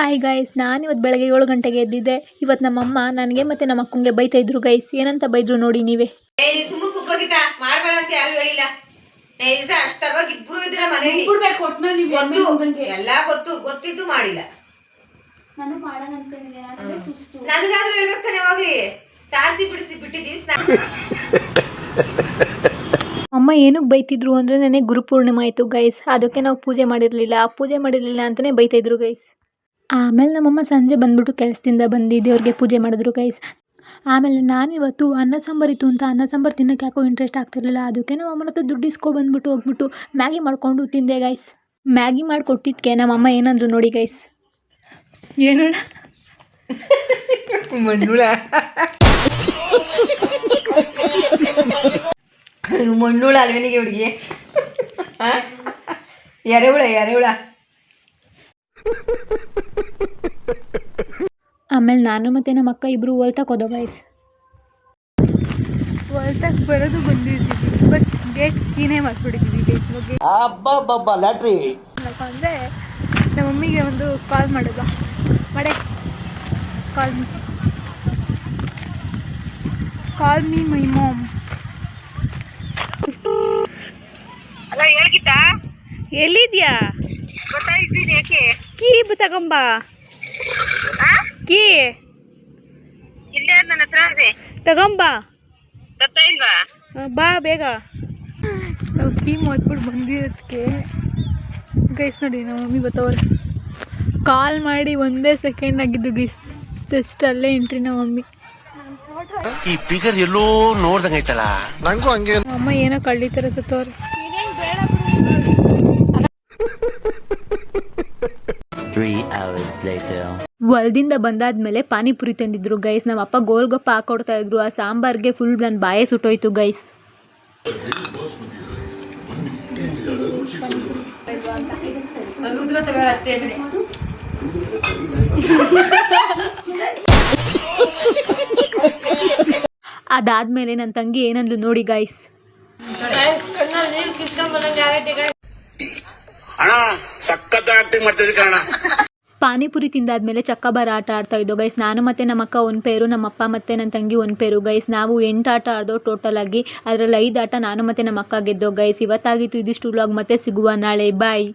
Hi guys, ನಾನು ಇವತ್ತು ಬೆಳಗ್ಗೆ 7 ಗಂಟೆಗೆ ಎದ್ದಿದ್ದೆ. ಇವತ್ತು ನಮ್ಮಮ್ಮ ನನಗೆ ಮತ್ತು ನಮ್ಮ ಅಕ್ಕಂಗೆ ಬೈತಾ ಇದ್ರು ಗೈಸ್. ಏನಂತ ಬೈದ್ರು ನೋಡಿ ನೀವೇ. ಸುಮ್ಮನೆ ಕುತ್ಕೋಗಿತ್ತ ಮಾಡಬೇಡ ಅಂತ ಯಾರು ಹೇಳಿಲ್ಲ. ಅಷ್ಟರವಾಗಿ ಇಬ್ರು ಇದ್ರ ಮನೆಯಲ್ಲಿ ಎಲ್ಲ ಗೊತ್ತಿದ್ದು ಮಾಡಿಲ್ಲ. ನನಗಾದ್ರೂ ಹೇಳ್ಬೇಕು ತಾನೆ ಹೋಗ್ಲಿ. ಸಾರಿಸಿ ಬಿಡಿಸಿ ಬಿಟ್ಟಿದ್ದೀವಿ. ಅಮ್ಮ ಏನಕ್ಕೆ ಬೈತಿದ್ರು ಅಂದರೆ ನನಗೆ ಗುರುಪೂರ್ಣಿಮೆ ಆಯಿತು ಗೈಸ್. ಅದಕ್ಕೆ ನಾವು ಪೂಜೆ ಮಾಡಿರಲಿಲ್ಲ ಅಂತಲೇ ಬೈತಾಯಿದ್ರು ಗೈಸ್. ಆಮೇಲೆ ನಮ್ಮಮ್ಮ ಸಂಜೆ ಬಂದ್ಬಿಟ್ಟು ಕೆಲಸದಿಂದ ಬಂದು ದೇವ್ರಿಗೆ ಪೂಜೆ ಮಾಡಿದ್ರು ಗೈಸ್. ಆಮೇಲೆ ನಾನಿವತ್ತು ಅನ್ನ ಸಾಂಬಾರಿತ್ತು ಅಂತ ಅನ್ನ ಸಾಂಬಾರು ತಿನ್ನೋಕ್ಕೆ ಯಾಕೋ ಇಂಟ್ರೆಸ್ಟ್ ಆಗ್ತಿರಲಿಲ್ಲ. ಅದಕ್ಕೆ ನಮ್ಮ ಅಮ್ಮನ ಹತ್ರ ದುಡ್ಡು ಹೋಗ್ಬಿಟ್ಟು ಮ್ಯಾಗಿ ಮಾಡ್ಕೊಂಡು ತಿಂದೆ ಗೈಸ್. ಮ್ಯಾಗಿ ಮಾಡಿಕೊಟ್ಟಿದ್ದಕ್ಕೆ ನಮ್ಮಮ್ಮ ಏನಂದ್ರು ನೋಡಿ ಗೈಸ್. ಏನು ಮಣ್ಣುಳ ಅಲ್ವೇನಿಗೆ ಹುಡುಗಿ ಎರೆಹುಳ. ಆಮೇಲೆ ನಾನು ಮತ್ತು ನಮ್ಮ ಅಕ್ಕ ಇಬ್ಬರು ಹೊಲ್ತಕ್ಕೆ ಹೋದೋ ಗೈಸ್. ಹೊಲ್ತಕ್ಕೆ ಬರೋದು ಬಂದಿದ್ದೀವಿ, ಬಟ್ ಗೇಟ್ ಕೀನೇ ಮಾಡಿಬಿಟ್ಟಿದ್ದೀವಿ ಗೇಟ್ ಬಗ್ಗೆ. ಲ್ಯಾಟ್ರಿ ಅಂದರೆ ನಮ್ಮ ಮಮ್ಮಿಗೆ ಒಂದು ಕಾಲ್ ಮಾಡೋದು ಕಾಲ್ ಮೀ ಮೈ ಮಾಮ್. ಅಲ್ಲ ಹೇಳ್ಗಿತ್ತಾ ಎಲ್ಲಿದ್ಯಾ? ಗೊತ್ತಾಗಿದ್ದೀನಿ. ಯಾಕೆ ಕೀ ತಗೊಂಬ. ಕೀ ಇಲ್ಲೇ ನನ್ನ ಹತ್ರ ಇದೆ, ತಗೊಂಬ. ಗೊತ್ತಾ ಇಲ್ವಾ? ಬಾ ಬೇಗ. ನಾವು ಕೀ ಮಾಡ್ಬಿಟ್ಟು ಬಂದಿರೋದಕ್ಕೆ ಗೈಸ್ ನೋಡಿ ನಮ್ಮ ಮಮ್ಮಿ ಬತ್ತವ್ರೆ. ಕಾಲ್ ಮಾಡಿ ಒಂದೇ ಸೆಕೆಂಡ್ ಆಗಿದ್ದು ಗೈಸ್. ಜಸ್ಟ್ ಅಲ್ಲೇ ಎಂಟ್ರಿ ನಮ್ಮ ಮಮ್ಮಿ. ಈ ಫಿಗರ್ ಎಲ್ಲೋ ನೋಡ್ದಂಗೈತಲ್ಲ. ನಂಗೂ ಹಂಗೆ. ಅಮ್ಮ ಏನೋ ಕಳ್ಳಿ ಥರ ತತ್ತವ್ರೆ. ಹೊಲದಿಂದ ಬಂದಾದ್ಮೇಲೆ ಪಾನಿಪುರಿ ತಂದಿದ್ರು ಗೈಸ್. ನಮ್ಮ ಅಪ್ಪ ಗೋಲ್ಗಪ್ಪ ಹಾಕೊಡ್ತಾ ಇದ್ರು. ಆ ಸಾಂಬಾರ್ಗೆ ಫುಲ್ ನನ್ನ ಬಾಯೇ ಸುಟ್ಟೋಯ್ತು ಗೈಸ್. ಅದಾದ್ಮೇಲೆ ನನ್ನ ತಂಗಿ ಏನಂದ್ಲು ನೋಡಿ ಗೈಸ್. ಪಾನಿಪುರಿ ತಿಂದಾದ್ಮೇಲೆ ಚಕ್ಕಬಾರ ಆಟ ಆಡ್ತಾ ಇದ್ದೋ ಗೈಸ್. ನಾನು ಮತ್ತು ನಮ್ಮ ಅಕ್ಕ ಒಂದು ಪೇರು, ನಮ್ಮ ಅಪ್ಪ ಮತ್ತು ನನ್ನ ತಂಗಿ ಒಂದು ಪೇರು ಗೈಸ್. ನಾವು 8 ಆಟ ಆಡ್ದೋ ಟೋಟಲ್ ಆಗಿ. ಅದರಲ್ಲಿ 5 ಆಟ ನಾನು ಮತ್ತು ನಮ್ಮ ಅಕ್ಕ ಗೆದ್ದೋ ಗೈಸ್. ಇವತ್ತಾಗಿತ್ತು ಇದಿಷ್ಟು ವ್ಲಾಗ್. ಮತ್ತೆ ಸಿಗುವ ನಾಳೆ. ಬಾಯ್.